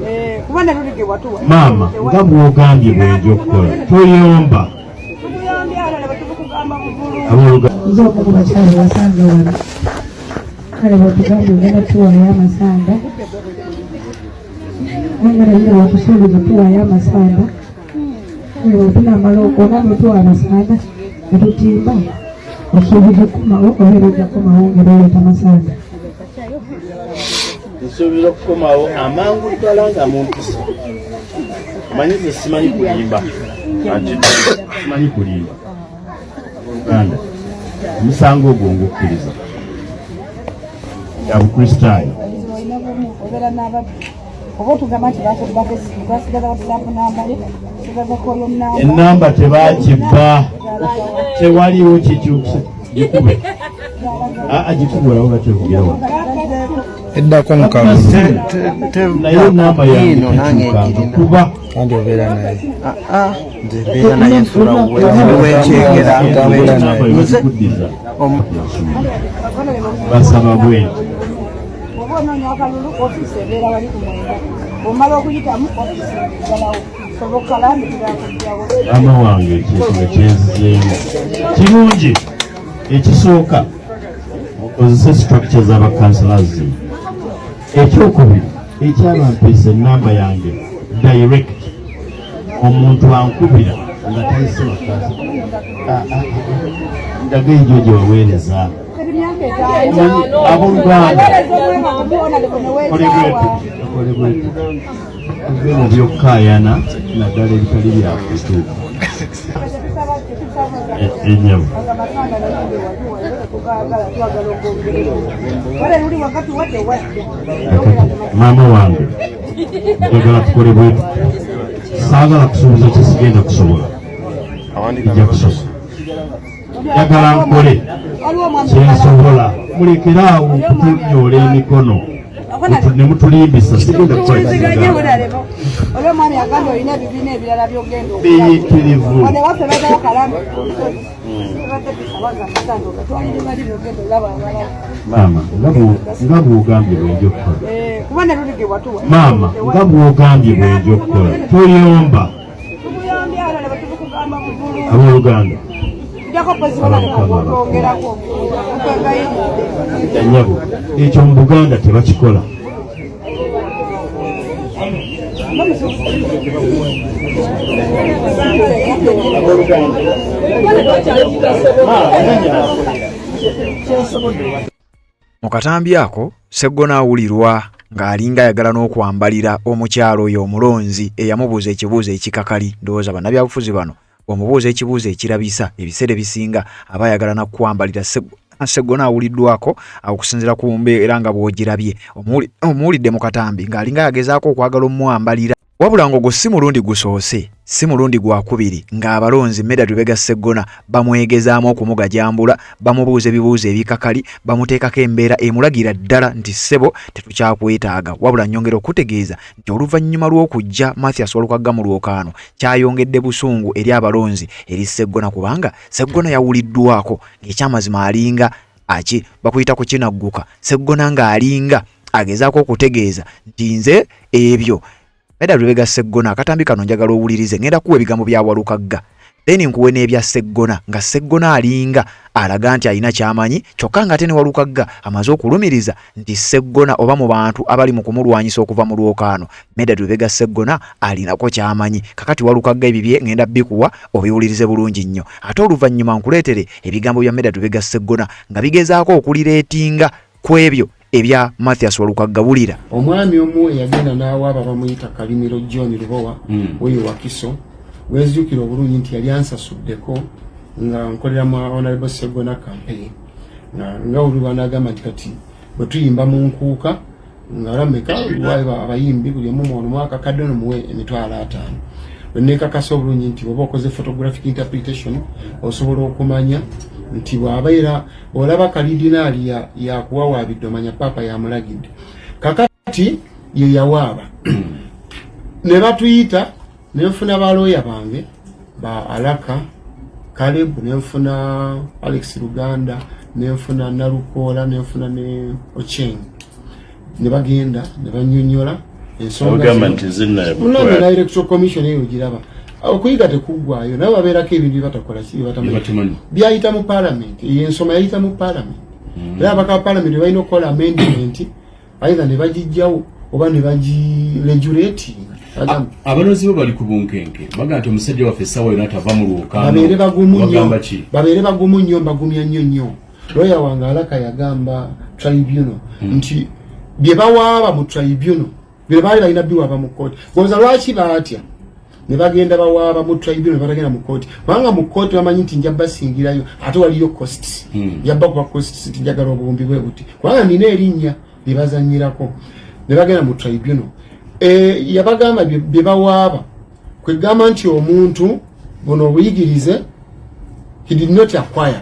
F: Maama nga bw'ogambye bwenja okukola toyomba.
H: Nze okukuba kyalo basanga wano kale bwetugambye ogenda tuwaayo amasanda nangalayira wakusuubiza tuwaayo amasanda kale bwetunamala okwona netuwa amasanda netutimba osuubiza okukomawo obeera ojja kukomawo ngera oleeta amasanda
B: nsuubiza okukomawo amangu ddala nga mumpisa amanyize simanyi kulimba
F: simanyi kulimba Uganda omusango ogwo ng'okkiriza ya bukristaayo ennamba tebakibba tewaliwo kikyusa gikube gikubulawo bakyekugerawo
G: Eddako mukalu
F: naye ennamba yange tekyukanga kuba
G: kandi obeera naye
I: nze naye nsula wekyegera
F: bazikuddiza basaba bwenti maama wange ekintu ekyenzizeemu kirungi ekisooka okozese structure z'abakansalazi ekyokubiri ekyabampeesa ennamba yange direct omuntu ankubira nga tayise bakansa ndaga ejo gye waweereza
J: tuve mu byokkaayana naddala ebitali byakutuuka ennyabo maama wange njagala tukole bwetu saagala kusuubiza kyesigenda kusobola ijja kusobola njagala nkole kyensobola mulekeraawo kutunyoola emikono ne mutulimbisa sigenda biyitirivu maama nga bwogambye bwenja okukola maama nga bwogambye bwenja okukola toyomba abooluganda ennyabo ekyo mu Buganda tebakikola
A: mu katambi ako Sseggona awulirwa ng'alinga ayagala n'okwambalira omukyalo oyo omulonzi eyamubuuza ekibuuzo ekikakali. Ndowooza bannabyabufuzi bano omubuuza ekibuuzo ekirabisa ebiseera ebisinga aba ayagala nakwambalira. Sseggona awuliddwako okusinziira ku mbeera nga bw'ogirabye omuwulidde mu katambi ng'alinga yagezaako okwagala omwambalira, wabula ng'ogwo si mulundi gusoose, si mulundi gwakubiri ng'abalonzi Medard Lubega Sseggona bamwegezaamu okumugajambula, bamubuuza ebibuuzo ebikakali, bamuteekako embeera emulagira ddala nti ssebo tetukyakwetaaga. Wabula nnyongera okutegeeza nti oluvannyuma lw'okujja Mathias Walukagga mu lwokaano kyayongedde busungu eri abalonzi eri Sseggona, kubanga Sseggona yawuliddwako ng'ekyamazima alinga bakuyita ku kinagguka. Sseggona ng'alinga agezaako okutegeeza nti nze ebyo Medard Lubega Sseggona akatambi kano njagala owulirize, ngenda kuwa ebigambo bya Walukagga then nkuwe n'ebya Sseggona nga Sseggona alinga alaga nti alina kyamanyi kyokka nga ate ne Walukagga amaze okulumiriza nti Sseggona oba mu bantu abali mu kumulwanyisa okuva mu lwokaano Medard Lubega Sseggona alinako kyamanyi. Kakati Walukagga ebibye ngenda bikuwa obiwulirize bulungi nnyo, ate oluvannyuma nkuleetere ebigambo bya Medard Lubega Sseggona nga bigezaako okulireetinga ku ebyo ebya Mathias Walukagga. Bulira
K: omwami omu yagenda n'awaaba bamuyita Kalimiro John Lubowa weyo Wakiso, wezijukira obulungi nti yali ansasuddeko nga nkolera mu Honorable Sseggona campaign nga oluwa n'agamba nti kati bwe tuyimba mu nkuuka nga olameka waliwo abayimbi buli omu mu mwaka kadde nomuwe $5,000. Nekakasa obulungi nti bw'oba okoze photographic interpretation osobola okumanya nti bw'abeera olaba kalidinaali yakuwawaabidde omanya paapa yamulagidde. Kakati ye yawaaba ne batuyita ne nfuna balooya bange ba Alaka Caleb, ne nfuna Alex Luganda, ne nfuna Narukoola, ne nfuna ne Ocheng, ne bagenda ne bannyonnyola ensonga na Electoral Commission eyo giraba okuyiga tekuggwaayo nabo babeerako ebintu batakola batamanyi byayita mu parliament, ensoma yayita mu parliament era abaka parliament balina okukola amendment either ne bagijjawo oba ne bagiregulate.
J: Abalozi bo bali ku bunkenke baga nti omusajja waffe sawa yona tava mu lwokaano
K: babeere bagumu nnyo mbagumya nnyo. Lawyer wange Alaka yagamba tribunal nti bye bawaaba mu tribunal bye baali balina biwaaba mu kooti. Goza lwaki baatya ne bagenda bawaaba mu tribunal batagenda mu kooti kubanga mu kooti bamanyi nti njaba singirayo ate waliyo costs yabba kuba costs tinjagala obuwumbi bwe buti kubanga nina erinnya lye bazannyirako. Ne bagenda mu tribunal yabagamba bye bawaaba kwegamba nti omuntu buno obuyigirize he did not acquire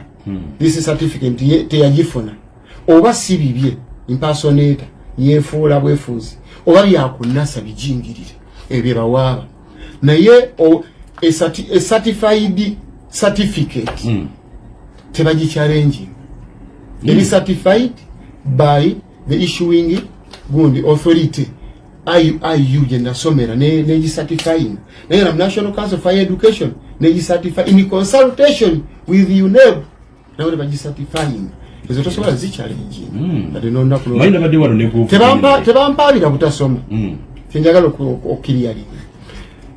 K: this certificate teyagifuna oba si bibye impersonator yefuula bwefuuzi oba byakunasa bijingirire ebyo bawaaba naye a certified certificate tebagichallenge. It is certified by the issuing authority IU genda somera ne certifying na National Council for Education ne certify in consultation with UNEB na wale baji certifying ezo tosobola zichallenge ate nonna kulo
J: mainda badde wano ne ku
K: tebampalira butasoma tinjagala okiriyali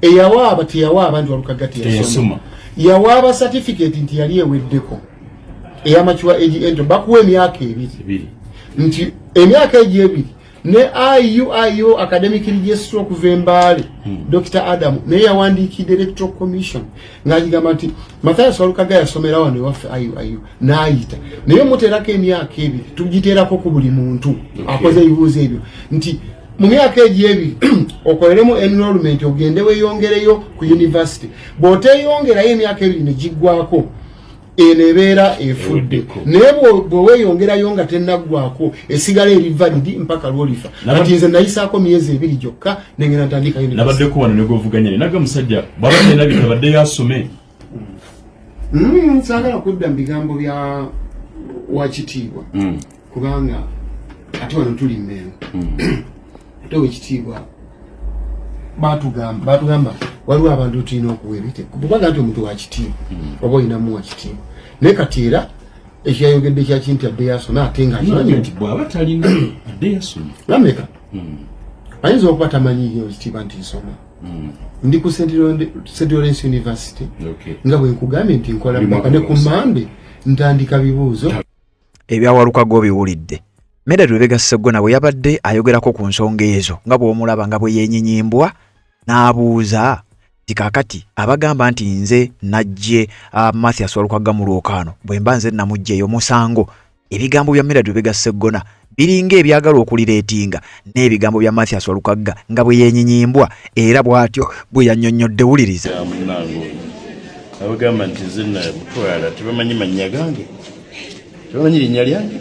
K: eyawaaba teyawaaba nti Walukagga teyasoma yawaaba certificate nti yali eweddeko ey'amacuwa egi ento bakuwa emyaka ebiri nti emyaka egi ebiri ne IU academic registrar okuva Mbale Dr. Adam naye yawandiikidde electoral commission ng'agigamba nti Mathias Walukaga yasomera wano ewaffe IU n'ayita naye muteerako emyaka ebiri tugiteerako ku buli muntu akoze ebibuuzo ebyo nti mu myaka egi ebiri okoleremu enrollment ogende weeyongereyo ku university bw'oteeyongerayo emyaka ebiri ne giggwako enebeera efudde naye bw'oweeyongerayo nga tennaggwako esigala eri valid mpaka lw'olifa kati nze nayisaako myezi ebiri gyokka nengenda ntandika university
L: nabaddeko wano negwovuganya naga musajja babadde nabyo tabadde yasome
K: saagala kudda mu bigambo bya wakitiibwa kubanga ate wano tuli Mmengo ate wekitiibwa batugamba waliwo abantu tulina okuwa ebiteeko bubaga nti omuntu wakitiibwa oba olinamu wakitiibwa naye kati era ekyayogedde kyaki nti adde yasoma ate nga
L: nti bw'aba talina adde yasoma
K: lameka ayinza okuba tamanyiyo ekitiibwa nti nsoma ndi ku St. Lawrence University nga bwe nkugambye nti nkola mwaka ne ku Mande ntandika bibuuzo
A: ebyawalukaga obiwulidde Medard Lubega Sseggona bwe yabadde ayogerako ku nsonga ezo nga bw'omulaba nga bwe yeenyinyimbwa n'abuuza tikakati abagamba nti nze najje Mathias Walukaga mu lwokaano bwe mba nze namugjeeyo musango ebigambo bya Medard Lubega Sseggona biringa ebyagala okulireetinga n'ebigambo bya Mathias Walukaga nga bwe yeenyinyimbwa era bw'atyo bwe yannyonnyodde wuliriza
B: abagamba nti nze mutwala tebamanyi mannya gange tebamanyi linnya lyange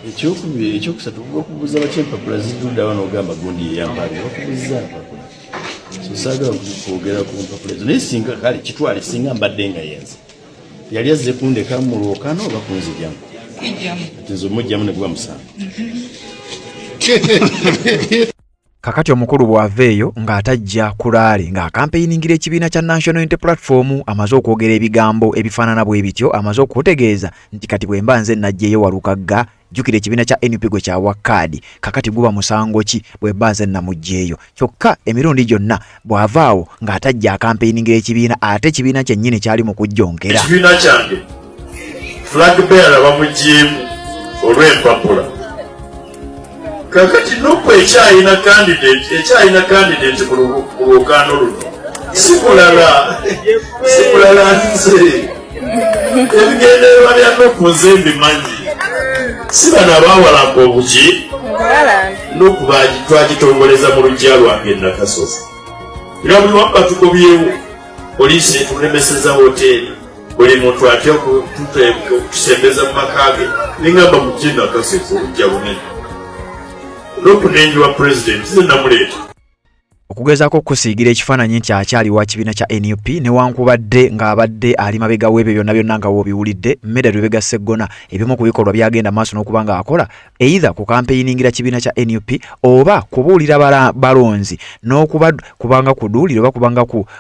B: ekyokusatu okubuuza bakyempapula zidudda wano ogamba gundi yeyampaga okubuuza mpapula so saagala kwogera ku mpapula ezo naye singa kale kitwale singa mbadde nga yenze yali azze kundeka mu lwokaano oba kunzigyamu ati nze omujjamu ne gwa musango
A: kakati omukulu bw'aveeyo ng'atajja kulaali ng'akampeyingira ekibiina kya National Unity Platform amaze okwogera ebigambo ebifaanana bwe bityo amaze okutegeeza nti kati bwe mba nze najjeeyo Walukaga jjukira ekibiina kya NUP gwe kyawa kaadi kakati guba musango ki bwe mba nze namugjeeyo kyokka emirundi gyonna bw'avaawo ng'atajja akampeyingira ekibiina ate ekibiina kyennyini kyali mu kujjonkera
B: ekibiina kyange flag bearer bamuggyeemu olw'empapula kakati nokwo ekyayina candidate ku lwokaano luno sikulala nze ebigendererwa bya Nuupu nze mbimanyi si bano abaawalanga obuki Nuupu twagitongoleza mu luggya lwange Nakasozi era buli wamu batukobyewo poliisi etulemeseza hoteeri buli muntu atya okutusembeza mu maka ge ningamba mugye Nakasozi oluggya bunene Nuupu nenyiwa president nze namuleeta
A: okugezaako okusiigira ekifaananyi nti akyali wa kibiina kya NUP newankubadde ng'abadde ali mabega w'ebyo byonna byonna nga w'obiwulidde Medard Lubega Sseggona ebimu ku bikolwa byagenda maaso n'okuba nga akola either ku kampeyiningira kibiina kya NUP oba kubuulira balonzi n'okubanga kuduulira oba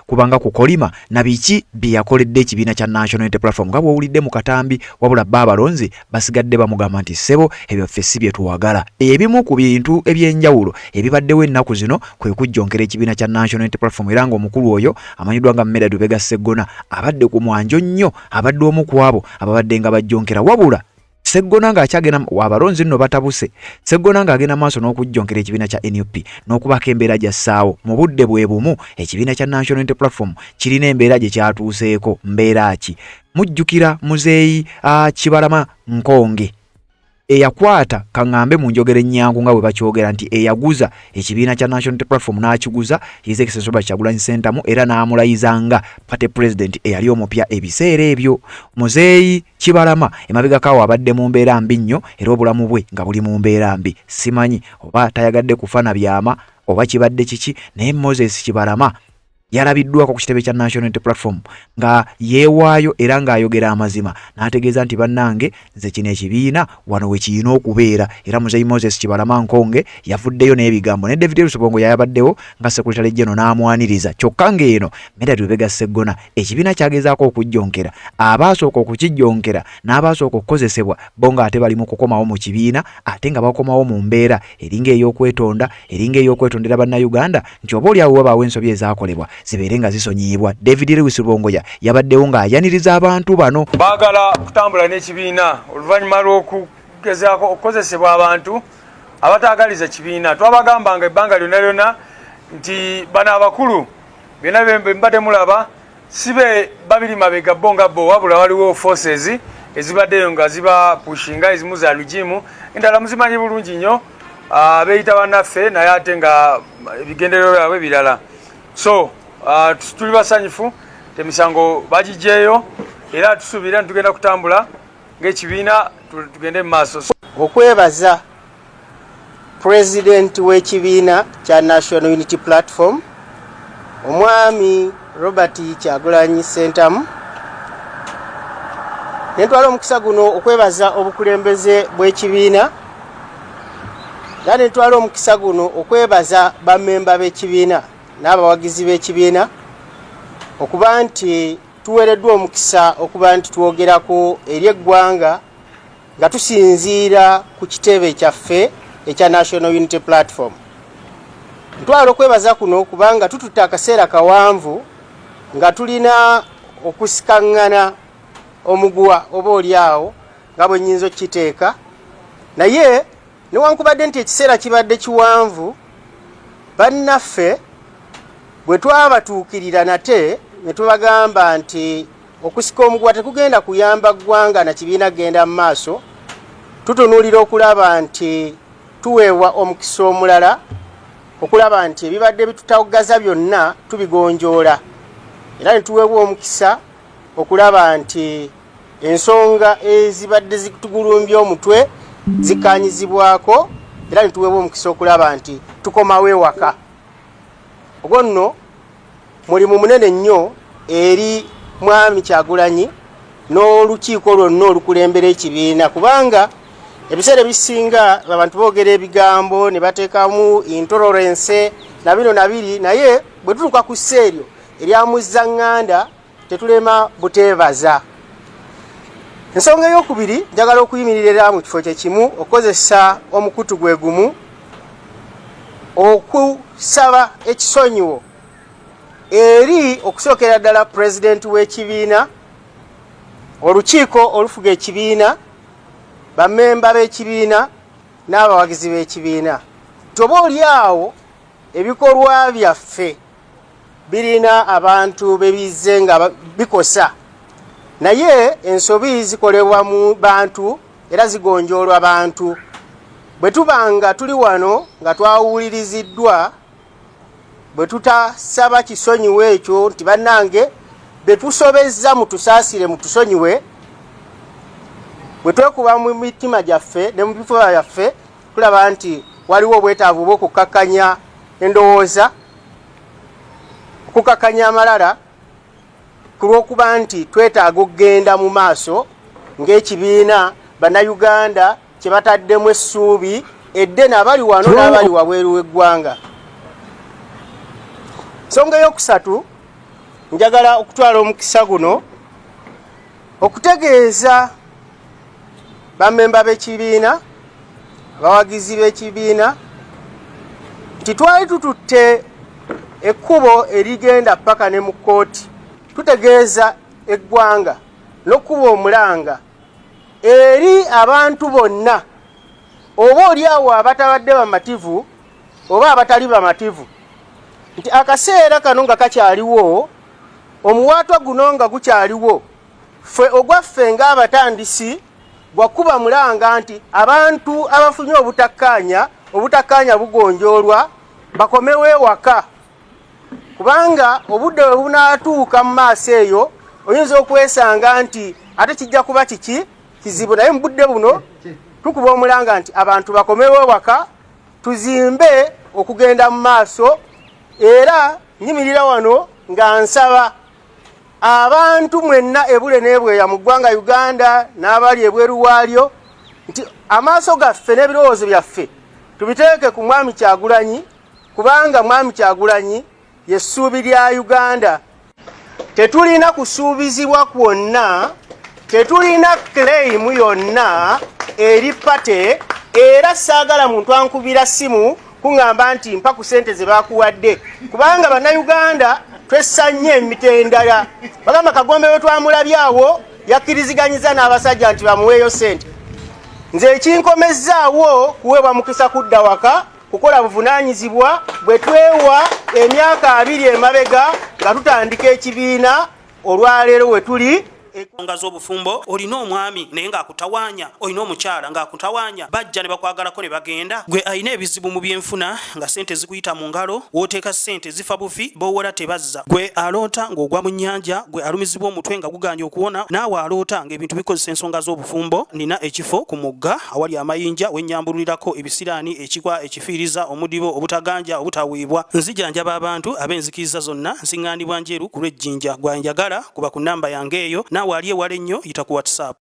A: kubanga kukolima na biki bye yakoledde ekibiina kya National Unity Platform nga bw'owulidde mu katambi wabula bba abalonzi basigadde bamugamba nti ssebo ebyo ffe si bye tuwagala ebimu ku bintu eby'enjawulo ebibaddewo ennaku zino kwe kujjonkera ekibiina kya National Unity Platform era ng'omukulu oyo amanyiddwa nga Medard Lubega Sseggona abadde ku mwanjo nnyo abadde omu ku abo ababadde nga bajjonkera wabula Sseggona ng'akyagenda abalonzi nno batabuse Sseggona ng'agenda maaso n'okujjonkera ekibiina kya NUP n'okubako embeera gy'assaawo mu budde bwe bumu ekibiina kya National Unity Platform kirina embeera gye kyatuuseeko mbeera ki mujjukira muzeeyi Kibalama Nkonge eyakwata kaŋŋambe mu njogera ennyangu nga bwe bakyogera nti eyaguza ekibiina kya National Unity Platform n'akiguza His Excellency Robert Kyagulanyi Ssentamu era n'amulayizanga party president eyali omupya ebiseera ebyo muzeeyi Kibalama emabegakaawo abadde mu mbeera mbi nnyo era obulamu bwe nga buli mu mbeera mbi simanyi oba tayagadde kufa na byama oba kibadde kiki naye Moses Kibalama yalabiddwako ku kitebe kya National Unity Platform nga yeewaayo era ng'ayogera amazima n'ategeeza nti bannange nze kino ekibiina wano we kirina okubeera era muzeeyi Moses Kibalama Nkonge yavuddeyo n'ebigambo ne David Lusubongo yayabaddewo nga Secretary General n'amwaniriza kyokka ng'eno Medard Lubega Sseggona ekibiina kyagezaako okujjonkera abaasooka okukijjonkera n'abaasooka okukozesebwa bo ng'ate bali mu kukomawo mu kibiina ate nga bakomawo mu mbeera eringa ey'okwetondera bannayuganda nti oba oliawo wabaawo ensobi ezaakolebwa zibeere nga zisonyiibwa. David Lewis Rubongoya yabaddewo ng'ayaniriza abantu bano.
M: Baagala kutambula n'ekibiina oluvannyuma lw'okugezaako okukozesebwa abantu abataagaliza kibiina. Twabagambanga ebbanga lyonna lyonna nti bano abakulu byonna bye mbadde mulaba sibe babiri mabega bo nga bo, wabula waliwo forces ezibaddeyo nga ziba pushinga, ezimu za lujimu, endala muzimanyi bulungi nnyo beeyita bannaffe naye ate nga ebigendererwa byabwe birala. So tuli basanyufu, emisango bagijeeyo era tusuubira tugenda kutambula ng'ekibiina tugende mu maaso.
N: Okwebaza President w'ekibiina kya National Unity Platform Omwami Robert Kyagulanyi Ssentamu, nentwala omukisa guno okwebaza obukulembeze bw'ekibiina, era nentwala omukisa guno okwebaza bammemba b'ekibiina n'abawagizi b'ekibiina okuba nti tuweereddwa omukisa okuba nti twogerako eri eggwanga nga tusinziira ku kitebe kyaffe ekya National Unity Platform. Ntwala okwebaza kuno kubanga tututte akaseera kawanvu nga tulina okusikaŋŋana omuguwa oba oliawo nga bwe nnyinza okukiteeka, naye newankubadde nti ekiseera kibadde kiwanvu, bannaffe bwe twabatuukirira nate ne tubagamba nti okusika omuguwa tekugenda kuyamba ggwanga na kibiina kugenda mu maaso, tutunuulira okulaba nti tuweebwa omukisa omulala okulaba nti ebibadde bitutawagaza byonna tubigonjoola, era ne tuweebwa omukisa okulaba nti ensonga ezibadde zitugulumbya omutwe zikkaanyizibwako, era ne tuweebwa omukisa okulaba nti tukomawo ewaka. Ogwo nno mulimu munene nnyo eri Mwami Kyagulanyi n'olukiiko lwonna olukulembera ekibiina, kubanga ebiseera ebisinga abantu boogera ebigambo ne bateekamu intolerance na bino na biri, naye bwe tutuuka ku sseeryo eryamuzzaŋŋanda tetulema buteebaza. Ensonga ey'okubiri, njagala okuyimirira mu kifo kye kimu okukozesa omukutu gwe gumu okusaba ekisonyiwo eri okusookera ddala pulezidenti w'ekibiina, olukiiko olufuga ekibiina, bammemba b'ekibiina n'abawagizi b'ekibiina. Toba oliawo ebikolwa byaffe birina abantu bebizze nga bikosa, naye ensobi zikolebwa mu bantu era zigonjoolwa bantu. Bwe tubanga tuli wano nga twawuliriziddwa, bwe tutasaba kisonyiwe ekyo nti bannange betusobezza mutusaasire mutusonyiwe, bwe twekuba mu mitima gyaffe ne mu bifuba byaffe tulaba nti waliwo obwetaavu bw'okukakkanya endowooza, okukakkanya amalala, ku lw'okuba nti twetaaga okugenda mu maaso ng'ekibiina bannayuganda kye bataddemu essuubi eddene abali wano n'abali wabweru w'eggwanga. Nsonga ey'okusatu, njagala okutwala omukisa guno okutegeeza bammemba b'ekibiina, abawagizi b'ekibiina nti twali tututte ekkubo erigenda paka ne mu kkooti, tutegeeza eggwanga n'okkuba omulanga eri abantu bonna, oba oliawo abatabadde bamativu oba abatali bamativu, nti akaseera kano nga kakyaliwo, omuwaatwa guno nga gukyaliwo, ffe ogwaffe ng'abatandisi gwakuba mulanga nti abantu abafunye obutakkaanya bugonjoolwa bakomewo ewaka, kubanga obudde bwe bunaatuuka mu maaso eyo oyinza okwesanga nti ate kijja kuba kiki kizibu. Naye mu budde buno tukuba omulanga nti abantu bakomewo ewaka, tuzimbe okugenda mu maaso. Era nyimirira wano nga nsaba abantu mwenna ebule n'ebweya mu ggwanga Uganda n'abali ebweru waalyo nti amaaso gaffe n'ebirowoozo byaffe tubiteeke ku Mwami Kyagulanyi, kubanga Mwami Kyagulanyi y'essuubi lya Uganda. Tetulina kusuubizibwa kwonna, tetulina claim yonna eri pate, era saagala muntu ankubira simu kuŋŋamba nti mpa ku ssente ze baakuwadde, kubanga bannayuganda twesanye emitendala bagamba Kagombe we twamulabyawo yakkiriziganyiza n'abasajja nti bamuweeyo ssente nze ekinkomezaawo kuweebwa mukisa kudda waka kukola buvunaanyizibwa bwe twewa emyaka 2 emabega nga tutandika ekibiina olwaleero we tuli
C: nga z'obufumbo olina omwami naye ng'akutawanya olina omukyala ng'akutawanya bajja ne bakwagalako ne bagenda gwe alina ebizibu mu byenfuna nga sente zikuyita mu ngalo wooteeka sente zifa bufi b'owola tebazza gwe aloota ng'ogwa mu nnyanja gwe alumizibwa omutwe nga guganja okuwona naawe aloota ng'ebintu bikozesa ensonga z'obufumbo nina ekifo ku mugga awali amayinja wennyambululirako ebisiraani ekikwa ekifiiriza omudibo obutaganja obutawiibwa nzijanjaba abantu ab'enzikiriza zonna nsiŋŋaanibwa njeru ku lw'ejjinja gwanjagala kuba ku nnamba yange eyo naawe ali ewala ennyo yita ku WhatsApp